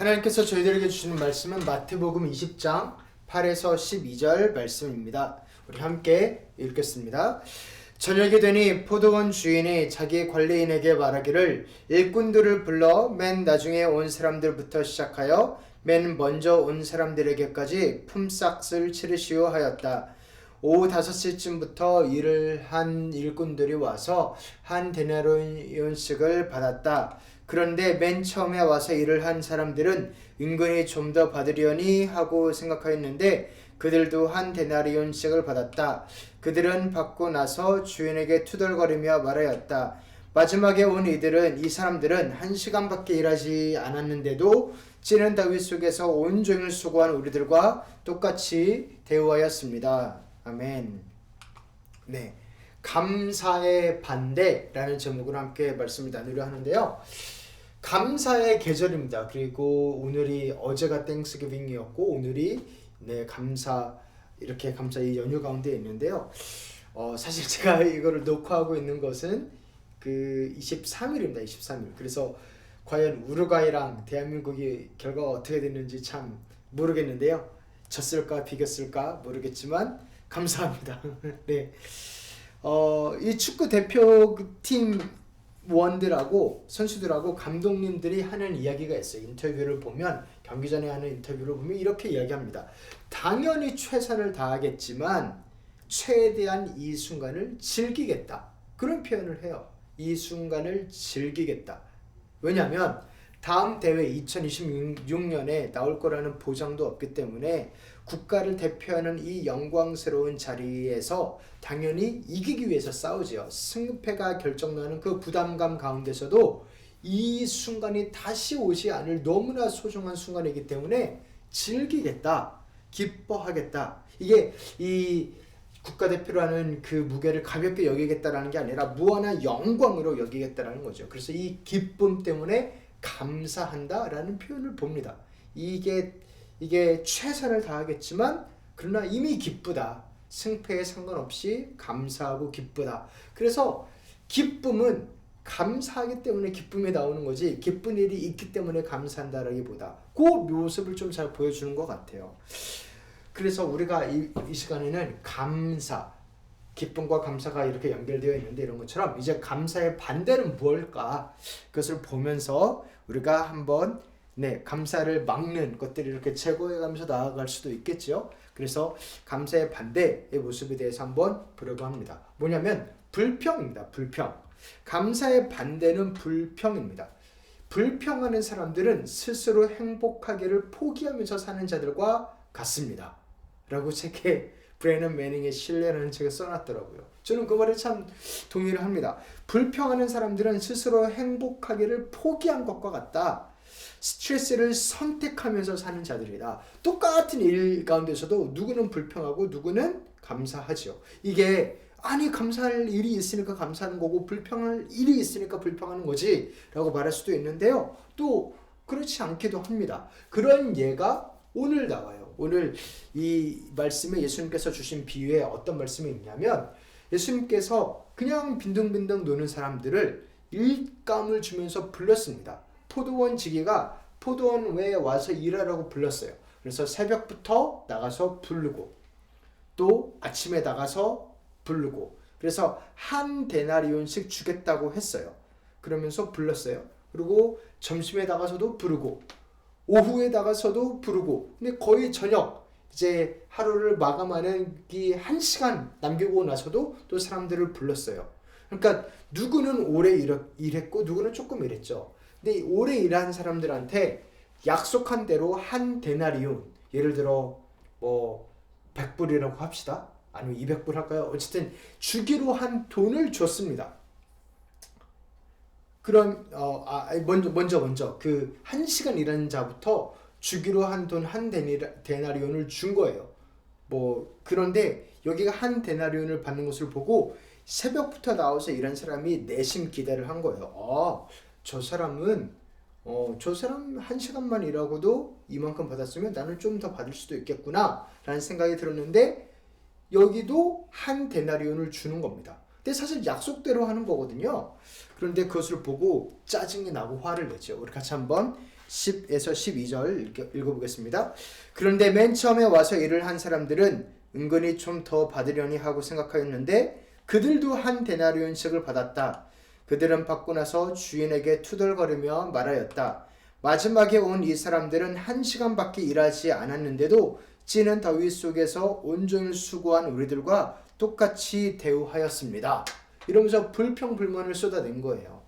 하나님께서 저희들에게 주시는 말씀은 마태복음 20장 8에서 12절 말씀입니다. 우리 함께 읽겠습니다. 저녁이 되니 포도원 주인이 자기 관리인에게 말하기를 일꾼들을 불러 맨 나중에 온 사람들부터 시작하여 맨 먼저 온 사람들에게까지 품삯을 치르시오 하였다. 오후 5시쯤부터 일을 한 일꾼들이 와서 한 데나리온씩을 받았다. 그런데 맨 처음에 와서 일을 한 사람들은 은근히 좀 더 받으려니 하고 생각하였는데 그들도 한 데나리온씩을 받았다. 그들은 받고 나서 주인에게 투덜거리며 말하였다. 마지막에 온 이 사람들은 1시간밖에 일하지 않았는데도 찌는 더위 속에서 온종일 수고한 우리들과 똑같이 대우하였습니다. 아멘. 네, 감사의 반대라는 제목으로 함께 말씀을 나누려 하는데요. 감사의 계절입니다. 그리고 오늘이 어제가 땡스기빙이었고 오늘이 감사 이 연휴 가운데 있는데요. 사실 제가 이거를 녹화하고 있는 것은 그 23일입니다. 23일. 그래서 과연 우루과이랑 대한민국이 결과가 어떻게 됐는지 참 모르겠는데요. 졌을까 비겼을까 모르겠지만 감사합니다. 네. 이 축구 대표팀 원들하고 선수들하고 감독님들이 하는 이야기가 있어요. 인터뷰를 보면 경기 전에 하는 인터뷰를 보면 이렇게 이야기합니다. 당연히 최선을 다하겠지만 최대한 이 순간을 즐기겠다. 그런 표현을 해요. 이 순간을 즐기겠다. 왜냐하면 다음 대회 2026년에 나올 거라는 보장도 없기 때문에 국가를 대표하는 이 영광스러운 자리에서 당연히 이기기 위해서 싸우지요. 승패가 결정나는 그 부담감 가운데서도 이 순간이 다시 오지 않을 너무나 소중한 순간이기 때문에 즐기겠다, 기뻐하겠다. 이게 이 국가대표라는 그 무게를 가볍게 여기겠다라는 게 아니라 무한한 영광으로 여기겠다라는 거죠. 그래서 이 기쁨 때문에 감사한다라는 표현을 봅니다. 이게 최선을 다하겠지만 그러나 이미 기쁘다. 승패에 상관없이 감사하고 기쁘다. 그래서 기쁨은 감사하기 때문에 기쁨이 나오는 거지 기쁜 일이 있기 때문에 감사한다라기보다 그 모습을 좀 잘 보여주는 것 같아요. 그래서 우리가 이 시간에는 감사, 기쁨과 감사가 이렇게 연결되어 있는데 이런 것처럼 이제 감사의 반대는 무엇일까? 그것을 보면서 우리가 한번 감사를 막는 것들을 이렇게 제거해가면서 나아갈 수도 있겠죠. 그래서 감사의 반대의 모습에 대해서 한번 보려고 합니다. 뭐냐면 불평입니다. 불평. 감사의 반대는 불평입니다. 불평하는 사람들은 스스로 행복하기를 포기하면서 사는 자들과 같습니다. 라고 책에 브래넌 매닝의 신뢰라는 책에 써놨더라고요. 저는 그 말에 참 동의를 합니다. 불평하는 사람들은 스스로 행복하기를 포기한 것과 같다. 스트레스를 선택하면서 사는 자들이다. 똑같은 일 가운데서도 누구는 불평하고 누구는 감사하죠. 이게 감사할 일이 있으니까 감사하는 거고 불평할 일이 있으니까 불평하는 거지 라고 말할 수도 있는데요. 또 그렇지 않기도 합니다. 그런 예가 오늘 나와요. 오늘 이 말씀에 예수님께서 주신 비유에 어떤 말씀이 있냐면 예수님께서 그냥 빈둥빈둥 노는 사람들을 일감을 주면서 불렀습니다. 포도원 지기가 포도원에 와서 일하라고 불렀어요. 그래서 새벽부터 나가서 부르고 또 아침에 나가서 부르고 그래서 한 데나리온씩 주겠다고 했어요. 그러면서 불렀어요. 그리고 점심에 나가서도 부르고 오후에 나가서도 부르고 근데 거의 저녁 이제 하루를 마감하는 이 1시간 남기고 나서도 또 사람들을 불렀어요. 그러니까 누구는 오래 일했고 누구는 조금 일했죠. 근데 오래 일한 사람들한테 약속한 대로 한 데나리온 예를 들어 100불이라고 합시다. 아니면 200불 할까요? 어쨌든 주기로 한 돈을 줬습니다. 그럼 먼저 그 1시간 일하는 자부터 주기로 한 돈 한 데나리온을 준 거예요. 그런데 여기가 한 데나리온을 받는 것을 보고 새벽부터 나와서 일한 사람이 내심 기대를 한 거예요. 저 사람 1시간만 일하고도 이만큼 받았으면 나는 좀 더 받을 수도 있겠구나 라는 생각이 들었는데 여기도 한 데나리온을 주는 겁니다. 근데 사실 약속대로 하는 거거든요. 그런데 그것을 보고 짜증이 나고 화를 내죠. 우리 같이 한번 10에서 12절 읽어보겠습니다. 그런데 맨 처음에 와서 일을 한 사람들은 은근히 좀 더 받으려니 하고 생각하였는데 그들도 한 데나리온씩을 받았다. 그들은 받고 나서 주인에게 투덜거리며 말하였다. 마지막에 온 이 사람들은 1시간밖에 일하지 않았는데도 찌는 더위 속에서 온종일 수고한 우리들과 똑같이 대우하였습니다. 이러면서 불평불만을 쏟아낸 거예요.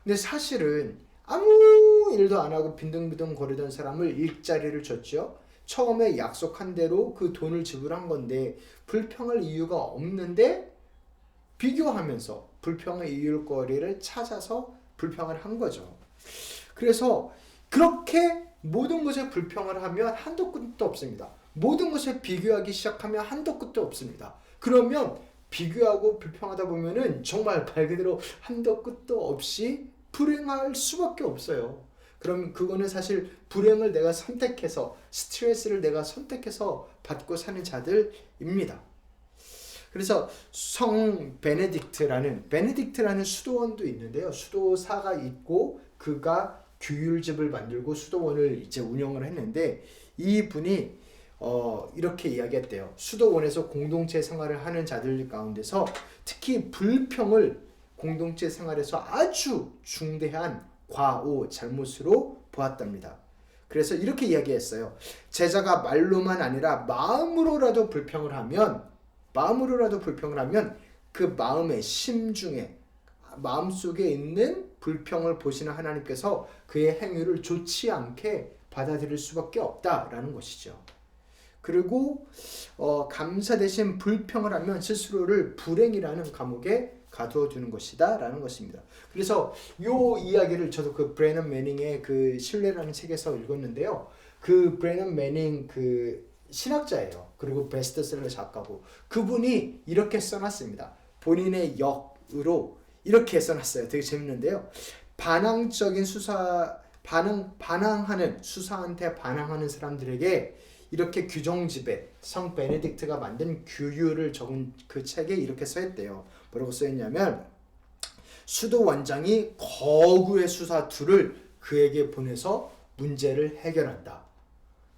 근데 사실은 아무 일도 안 하고 빈둥빈둥 거리던 사람을 일자리를 줬죠. 처음에 약속한 대로 그 돈을 지불한 건데 불평할 이유가 없는데 비교하면서 불평의 이유거리를 찾아서 불평을 한 거죠. 그래서 그렇게 모든 것에 불평을 하면 한도 끝도 없습니다. 모든 것에 비교하기 시작하면 한도 끝도 없습니다. 그러면 비교하고 불평하다 보면은 정말 말 그대로 한도 끝도 없이 불행할 수밖에 없어요. 그럼 그거는 사실 불행을 내가 선택해서 스트레스를 내가 선택해서 받고 사는 자들입니다. 그래서 성 베네딕트라는 수도원도 있는데요. 수도사가 있고 그가 규율집을 만들고 수도원을 이제 운영을 했는데 이분이 이렇게 이야기했대요. 수도원에서 공동체 생활을 하는 자들 가운데서 특히 불평을 공동체 생활에서 아주 중대한 과오, 잘못으로 보았답니다. 그래서 이렇게 이야기했어요. 제자가 말로만 아니라 마음으로라도 불평을 하면 그 마음의 심중에 마음속에 있는 불평을 보시는 하나님께서 그의 행위를 좋지 않게 받아들일 수밖에 없다라는 것이죠. 그리고 감사 대신 불평을 하면 스스로를 불행이라는 감옥에 가두어 두는 것이다 라는 것입니다. 그래서 요 이야기를 저도 그 브래넌 매닝의 그 신뢰라는 책에서 읽었는데요. 그 브래넌 매닝 그 신학자예요. 그리고 베스트셀러 작가고 그분이 이렇게 써놨습니다. 본인의 역으로 이렇게 써놨어요. 되게 재밌는데요. 반항적인 수사한테 반항하는 사람들에게 이렇게 규정집에 성 베네딕트가 만든 규율을 적은 그 책에 이렇게 써있대요. 뭐라고 써있냐면 수도 원장이 거구의 수사 둘을 그에게 보내서 문제를 해결한다.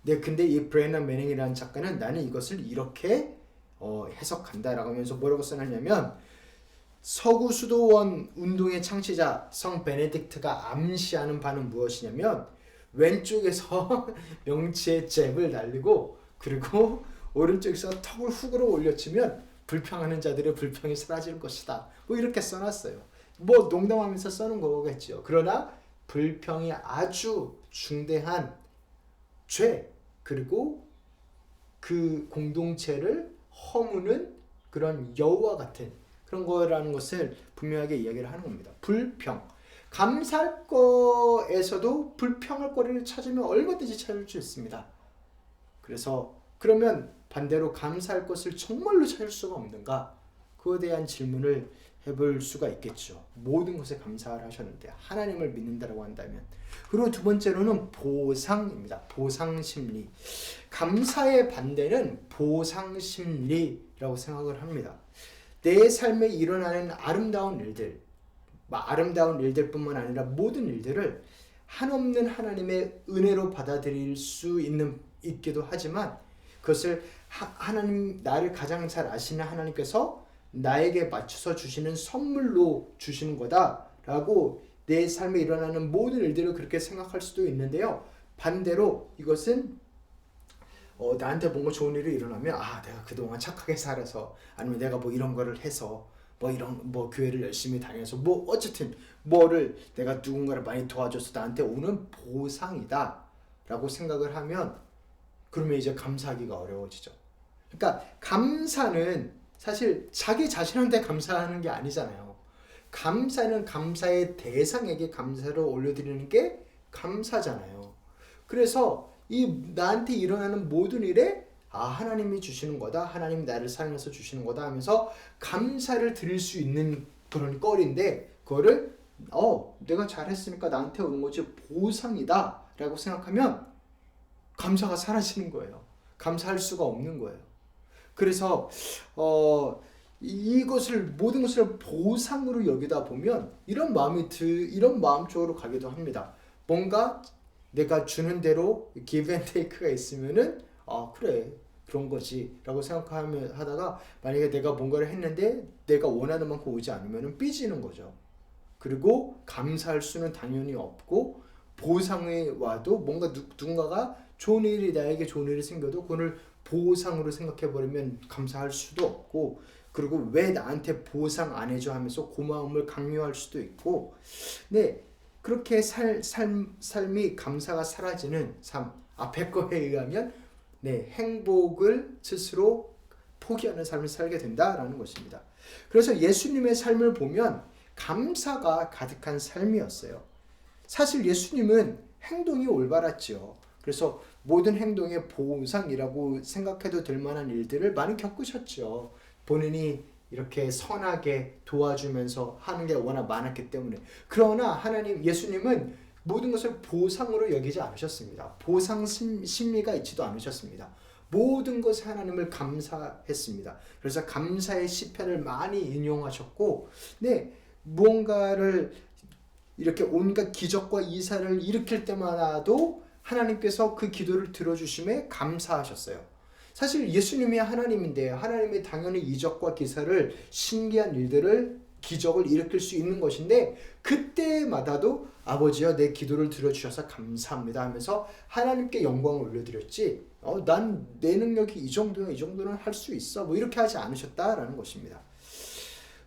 네, 근데 이 브래넌 매닝이라는 작가는 나는 이것을 이렇게 해석한다라고 하면서 뭐라고 써놨냐면 서구 수도원 운동의 창시자 성 베네딕트가 암시하는 바는 무엇이냐면 왼쪽에서 명치에 잽을 날리고 그리고 오른쪽에서 턱을 훅으로 올려치면 불평하는 자들의 불평이 사라질 것이다. 뭐 이렇게 써놨어요. 뭐 농담하면서 써놓은 거겠죠. 그러나 불평이 아주 중대한 죄 그리고 그 공동체를 허무는 그런 여우와 같은 그런 거라는 것을 분명하게 이야기를 하는 겁니다. 불평. 감사할 거에서도 불평할 거리를 찾으면 얼마든지 찾을 수 있습니다. 그래서 그러면 반대로 감사할 것을 정말로 찾을 수가 없는가? 그거에 대한 질문을 해볼 수가 있겠죠. 모든 것에 감사를 하셨는데 하나님을 믿는다라고 한다면. 그리고 두 번째로는 보상입니다. 보상심리. 감사의 반대는 보상심리라고 생각을 합니다. 내 삶에 일어나는 아름다운 일들뿐만 아니라 모든 일들을 한없는 하나님의 은혜로 받아들일 수 있기도 하지만 그것을 하나님 나를 가장 잘 아시는 하나님께서 나에게 맞춰서 주시는 선물로 주시는 거다라고 내 삶에 일어나는 모든 일들을 그렇게 생각할 수도 있는데요. 반대로 이것은 나한테 뭔가 좋은 일이 일어나면 내가 그동안 착하게 살아서 아니면 내가 뭐 이런 거를 해서 뭐 교회를 열심히 다녀서 뭐 어쨌든 뭐를 내가 누군가를 많이 도와줘서 나한테 오는 보상이다 라고 생각을 하면 그러면 이제 감사하기가 어려워지죠. 그러니까 감사는 사실 자기 자신한테 감사하는 게 아니잖아요. 감사는 감사의 대상에게 감사를 올려드리는 게 감사잖아요. 그래서 이 나한테 일어나는 모든 일에 하나님이 주시는 거다. 하나님이 나를 사랑해서 주시는 거다 하면서 감사를 드릴 수 있는 그런 거리인데 그거를 내가 잘했으니까 나한테 오는 거지 보상이다 라고 생각하면 감사가 사라지는 거예요. 감사할 수가 없는 거예요. 그래서 이것을 모든 것을 보상으로 여기다 보면 이런 마음 쪽으로 가기도 합니다. 뭔가 내가 주는 대로 give and take가 있으면은 그래 그런 거지 라고 생각하다가 만약에 내가 뭔가를 했는데 내가 원하는 만큼 오지 않으면 삐지는 거죠. 그리고 감사할 수는 당연히 없고 보상이 와도 뭔가 누군가가 좋은 일이 나에게 좋은 일이 생겨도 그걸 보상으로 생각해버리면 감사할 수도 없고 그리고 왜 나한테 보상 안 해줘 하면서 고마움을 강요할 수도 있고 네 그렇게 삶이 감사가 사라지는 삶 앞에 거에 의하면 네 행복을 스스로 포기하는 삶을 살게 된다라는 것입니다. 그래서 예수님의 삶을 보면 감사가 가득한 삶이었어요. 사실 예수님은 행동이 올바랐죠. 그래서 모든 행동의 보상이라고 생각해도 될 만한 일들을 많이 겪으셨죠. 본인이 이렇게 선하게 도와주면서 하는 게 워낙 많았기 때문에. 그러나 예수님은 모든 것을 보상으로 여기지 않으셨습니다. 보상 심리가 있지도 않으셨습니다. 모든 것에 하나님을 감사했습니다. 그래서 감사의 시편을 많이 인용하셨고, 네, 무언가를 이렇게 온갖 기적과 이사를 일으킬 때마다도 하나님께서 그 기도를 들어주심에 감사하셨어요. 사실 예수님이 하나님인데 하나님이 당연히 이적과 기사를 신기한 일들을 기적을 일으킬 수 있는 것인데 그때마다도 아버지여 내 기도를 들어주셔서 감사합니다 하면서 하나님께 영광을 올려드렸지 난 내 능력이 이 정도는 할 수 있어 뭐 이렇게 하지 않으셨다라는 것입니다.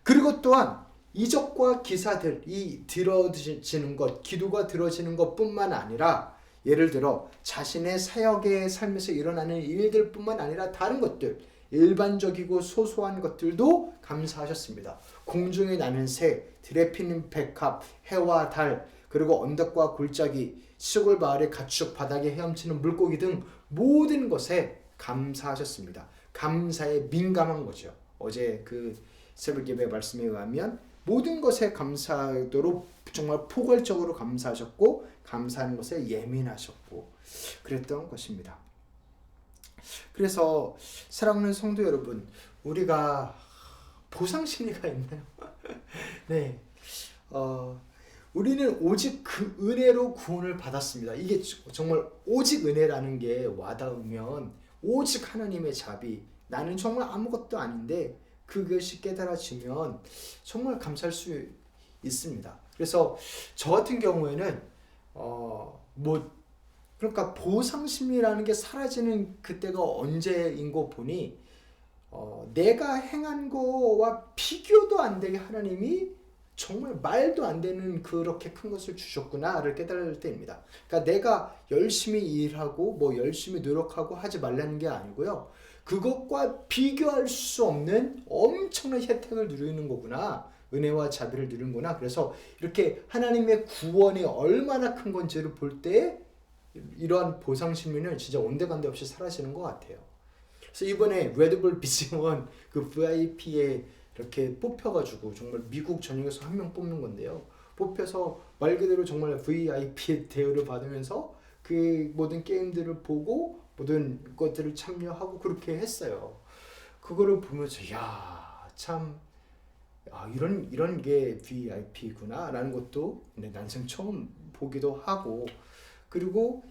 그리고 또한 이적과 기사들이 들어지는 것, 기도가 들어지는 것뿐만 아니라 예를 들어 자신의 사역의 삶에서 일어나는 일들 뿐만 아니라 다른 것들, 일반적이고 소소한 것들도 감사하셨습니다. 공중에 나는 새, 들에 피는 백합, 해와 달, 그리고 언덕과 골짜기, 시골 마을의 가축, 바닥에 헤엄치는 물고기 등 모든 것에 감사하셨습니다. 감사에 민감한 거죠. 어제 그 새벽 예배 말씀에 의하면 모든 것에 감사하도록 정말 포괄적으로 감사하셨고 감사하는 것에 예민하셨고 그랬던 것입니다. 그래서 사랑하는 성도 여러분, 우리가 보상 심리가 있나요? 네, 우리는 오직 그 은혜로 구원을 받았습니다. 이게 정말 오직 은혜라는 게 와닿으면 오직 하나님의 자비, 나는 정말 아무것도 아닌데 그것이 깨달아지면 정말 감사할 수 있습니다. 그래서 저 같은 경우에는 그러니까 보상 심리라는 게 사라지는 그때가 언제인 거 보니 내가 행한 거와 비교도 안 되게 하나님이 정말 말도 안 되는 그렇게 큰 것을 주셨구나를 깨달을 때입니다. 그러니까 내가 열심히 일하고 뭐 열심히 노력하고 하지 말라는 게 아니고요. 그것과 비교할 수 없는 엄청난 혜택을 누리는 거구나. 은혜와 자비를 누리는구나. 그래서 이렇게 하나님의 구원이 얼마나 큰 건지를 볼 때 이러한 보상 심리는 진짜 온데간데 없이 사라지는 것 같아요. 그래서 이번에 레드불 비즈원 그 VIP에 이렇게 뽑혀가지고 정말 미국 전역에서 한 명 뽑는 건데요. 뽑혀서 말 그대로 정말 VIP 대우를 받으면서 그 모든 게임들을 보고 모든 것들을 참여하고 그렇게 했어요. 그거를 보면서 참 이런 게 VIP구나 라는 것도 난생 처음 보기도 하고 그리고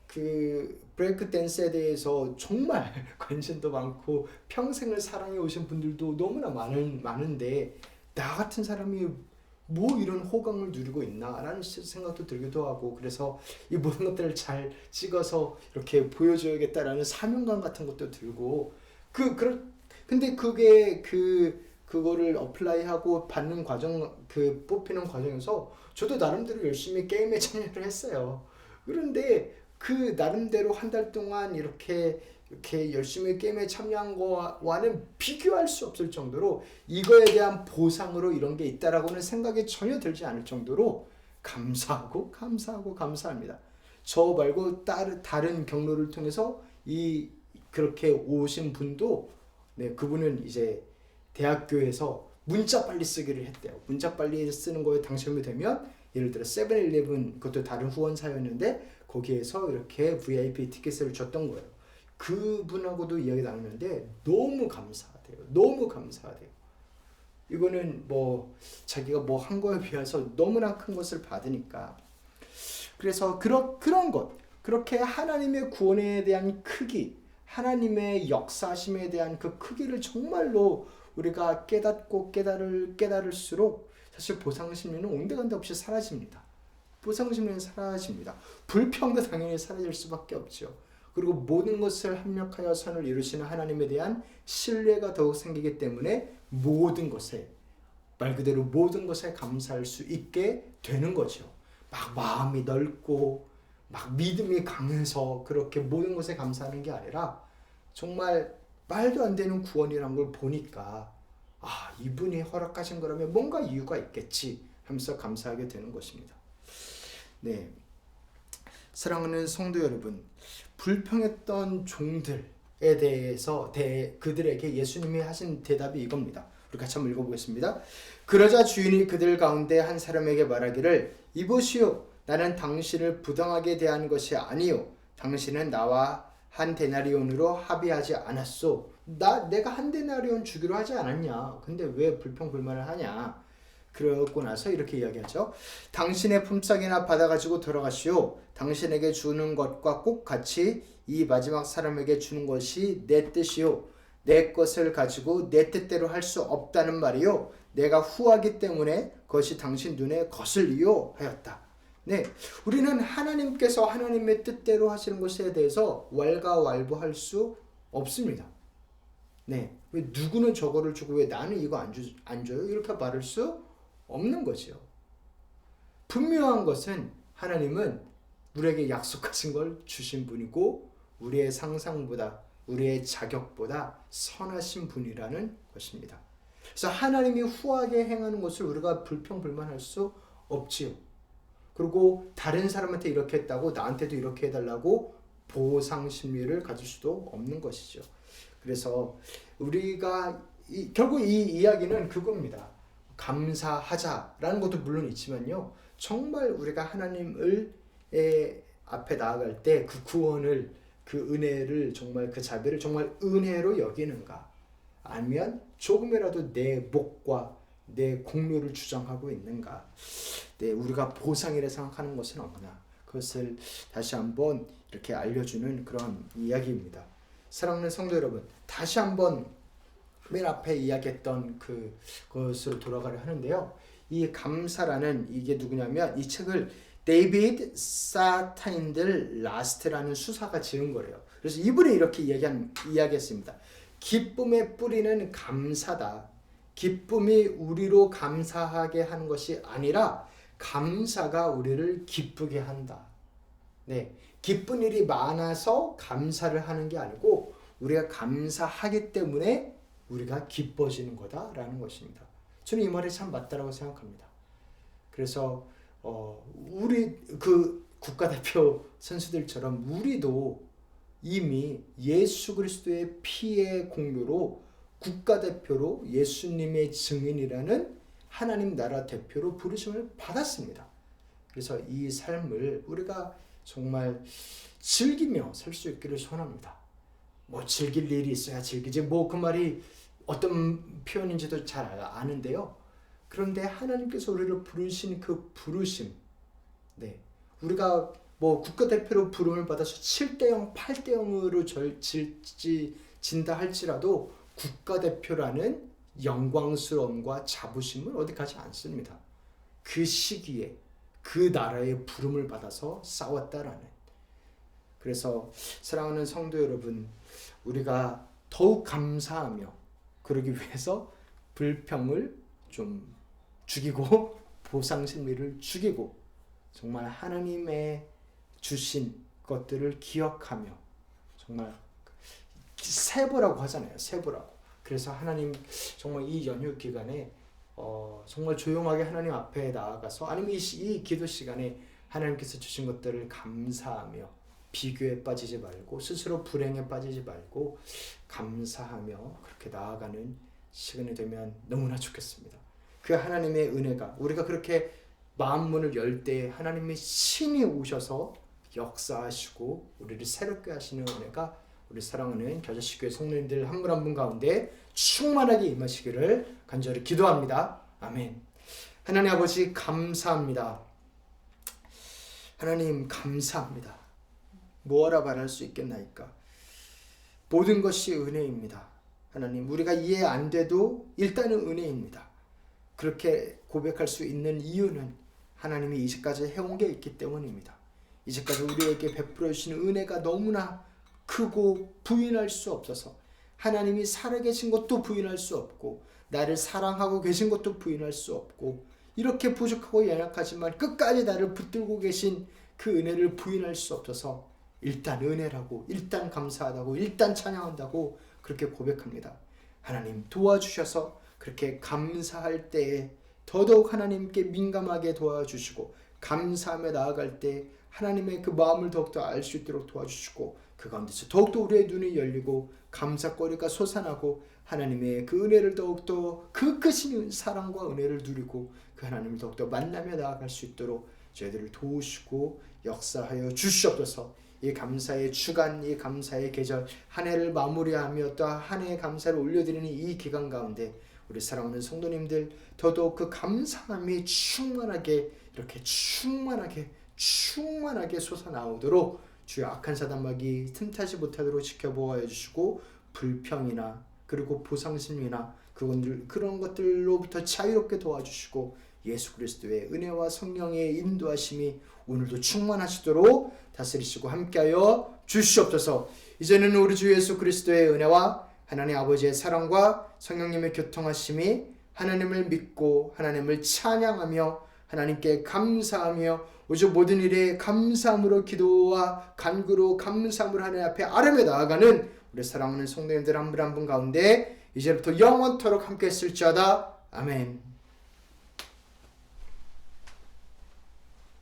그 브레이크 댄스에 대해서 정말 관심도 많고 평생을 사랑해 오신 분들도 너무나 많은데 나 같은 사람이 뭐 이런 호강을 누리고 있나 라는 생각도 들기도 하고 그래서 이 모든 것들을 잘 찍어서 이렇게 보여줘야겠다라는 사명감 같은 것도 들고 근데 그게 그거를 어플라이하고 받는 과정 그 뽑히는 과정에서 저도 나름대로 열심히 게임에 참여를 했어요. 그런데 그 나름대로 한 달 동안 이렇게 열심히 게임에 참여한 거와는 비교할 수 없을 정도로 이거에 대한 보상으로 이런 게 있다라고는 생각이 전혀 들지 않을 정도로 감사합니다. 저 말고 다른 경로를 통해서 그렇게 오신 분도 그분은 이제 대학교에서 문자 빨리 쓰기를 했대요. 문자 빨리 쓰는 거에 당첨이 되면 예를 들어 세븐일레븐 그것도 다른 후원사였는데 거기에서 이렇게 VIP 티켓을 줬던 거예요. 그분하고도 이야기 나누는데 너무 감사하대요. 이거는 뭐 자기가 뭐 한 거에 비해서 너무나 큰 것을 받으니까 그래서 그런 것, 그렇게 하나님의 구원에 대한 크기, 하나님의 역사심에 대한 그 크기를 정말로 우리가 깨닫고 깨달을수록 사실 보상심리는 온데간데 없이 사라집니다. 보상심리는 사라집니다. 불평도 당연히 사라질 수밖에 없죠. 그리고 모든 것을 합력하여 선을 이루시는 하나님에 대한 신뢰가 더욱 생기기 때문에 모든 것에, 말 그대로 모든 것에 감사할 수 있게 되는 거죠. 막 마음이 넓고 막 믿음이 강해서 그렇게 모든 것에 감사하는 게 아니라 정말 말도 안 되는 구원이란 걸 보니까 이분이 허락하신 거라면 뭔가 이유가 있겠지 하면서 감사하게 되는 것입니다. 네, 사랑하는 성도 여러분, 불평했던 종들에 대해서 그들에게 예수님이 하신 대답이 이겁니다. 우리 같이 한번 읽어보겠습니다. 그러자 주인이 그들 가운데 한 사람에게 말하기를, 이보시오, 나는 당신을 부당하게 대한 것이 아니요, 당신은 나와 한 데나리온으로 합의하지 않았소. 내가 한 데나리온 주기로 하지 않았냐? 근데 왜 불평불만을 하냐? 그러고 나서 이렇게 이야기하죠. 당신의 품삯이나 받아가지고 돌아가시오. 당신에게 주는 것과 꼭 같이 이 마지막 사람에게 주는 것이 내 뜻이요, 내 것을 가지고 내 뜻대로 할 수 없다는 말이요, 내가 후하기 때문에 그것이 당신 눈에 거슬리요 하였다. 네, 우리는 하나님께서 하나님의 뜻대로 하시는 것에 대해서 왈가왈부할 수 없습니다. 네, 왜 누구는 저거를 주고 왜 나는 이거 안 줘요? 이렇게 말할 수 없는 거죠. 분명한 것은 하나님은 우리에게 약속하신 걸 주신 분이고 우리의 상상보다, 우리의 자격보다 선하신 분이라는 것입니다. 그래서 하나님이 후하게 행하는 것을 우리가 불평불만할 수 없지요. 그리고 다른 사람한테 이렇게 했다고 나한테도 이렇게 해달라고 보상심리를 가질 수도 없는 것이죠. 그래서 우리가 결국 이 이야기는 그겁니다. 감사하자라는 것도 물론 있지만요, 정말 우리가 하나님을 앞에 나아갈 때 그 구원을, 그 은혜를, 정말 그 자비를 정말 은혜로 여기는가, 아니면 조금이라도 내 목과 내 공로를 주장하고 있는가, 우리가 보상이라 생각하는 것은 없나, 그것을 다시 한번 이렇게 알려주는 그런 이야기입니다. 사랑하는 성도 여러분, 다시 한번 맨 앞에 이야기했던 그것으로 돌아가려 하는데요. 이 감사라는, 이게 누구냐면 이 책을 데이비드 사타인들 라스트라는 수사가 지은 거래요. 그래서 이분이 이렇게 이야기했습니다. 기쁨의 뿌리는 감사다. 기쁨이 우리로 감사하게 하는 것이 아니라 감사가 우리를 기쁘게 한다. 네, 기쁜 일이 많아서 감사를 하는 게 아니고 우리가 감사하기 때문에 우리가 기뻐지는 거다라는 것입니다. 저는 이 말이 참 맞다라고 생각합니다. 그래서 우리 국가대표 선수들처럼 우리도 이미 예수 그리스도의 피의 공로로 국가대표로 예수님의 증인이라는 하나님 나라 대표로 부르심을 받았습니다. 그래서 이 삶을 우리가 정말 즐기며 살 수 있기를 소원합니다. 즐길 일이 있어야 즐기지, 그 말이 어떤 표현인지도 잘 아는데요. 그런데 하나님께서 우리를 부르신 그 부르심, 우리가 국가대표로 부름을 받아서 7대0, 8대0으로 진다 할지라도 국가대표라는 영광스러움과 자부심을 어디 가지 않습니다. 그 시기에 그 나라의 부름을 받아서 싸웠다라는. 그래서 사랑하는 성도 여러분, 우리가 더욱 감사하며 그러기 위해서 불평을 좀 죽이고 보상심리를 죽이고 정말 하나님의 주신 것들을 기억하며, 정말 세보라고 하잖아요. 세보라고. 그래서 하나님 정말 이 연휴 기간에 정말 조용하게 하나님 앞에 나아가서, 아니면 이 기도 시간에 하나님께서 주신 것들을 감사하며 비교에 빠지지 말고 스스로 불행에 빠지지 말고 감사하며 그렇게 나아가는 시간이 되면 너무나 좋겠습니다. 그 하나님의 은혜가, 우리가 그렇게 마음문을 열 때 하나님의 신이 오셔서 역사하시고 우리를 새롭게 하시는 은혜가 우리 사랑하는 겨자씨교회 성도님들 한 분 한 분 가운데 충만하게 임하시기를 간절히 기도합니다. 아멘. 하나님 아버지 감사합니다. 하나님 감사합니다. 뭐라 말할 수 있겠나이까. 모든 것이 은혜입니다. 하나님, 우리가 이해 안 돼도 일단은 은혜입니다. 그렇게 고백할 수 있는 이유는 하나님이 이제까지 해온 게 있기 때문입니다. 이제까지 우리에게 베풀어 주신 은혜가 너무나 크고 부인할 수 없어서, 하나님이 살아계신 것도 부인할 수 없고, 나를 사랑하고 계신 것도 부인할 수 없고, 이렇게 부족하고 연약하지만 끝까지 나를 붙들고 계신 그 은혜를 부인할 수 없어서 일단 은혜라고, 일단 감사하다고, 일단 찬양한다고 그렇게 고백합니다. 하나님 도와주셔서 그렇게 감사할 때에 더더욱 하나님께 민감하게 도와주시고, 감사하며 나아갈 때 하나님의 그 마음을 더욱더 알 수 있도록 도와주시고, 그 가운데서 더욱더 우리의 눈이 열리고 감사거리가 솟아나고, 하나님의 그 은혜를 더욱더, 그 크신 사랑과 은혜를 누리고 그 하나님을 더욱더 만나며 나아갈 수 있도록 저희들을 도우시고 역사하여 주시옵소서. 이 감사의 주간, 이 감사의 계절, 한 해를 마무리하며 또 한 해의 감사를 올려드리는 이 기간 가운데 우리 사랑하는 성도님들 더더욱 그 감사함이 충만하게, 이렇게 충만하게 솟아나오도록 주의 악한 사단마귀 틈타지 못하도록 지켜보아 주시고, 불평이나 그리고 보상심이나 그런 것들로부터 자유롭게 도와주시고, 예수 그리스도의 은혜와 성령의 인도하심이 오늘도 충만하시도록 다스리시고 함께하여 주시옵소서. 이제는 우리 주 예수 그리스도의 은혜와 하나님 아버지의 사랑과 성령님의 교통하심이, 하나님을 믿고 하나님을 찬양하며 하나님께 감사하며 오직 모든 일에 감사함으로 기도와 간구로 감사함으로 하나님 앞에 아뢰며 나아가는 우리 사랑하는 성도님들 한 분 한 분 가운데 이제부터 영원토록 함께 했을지어다. 아멘.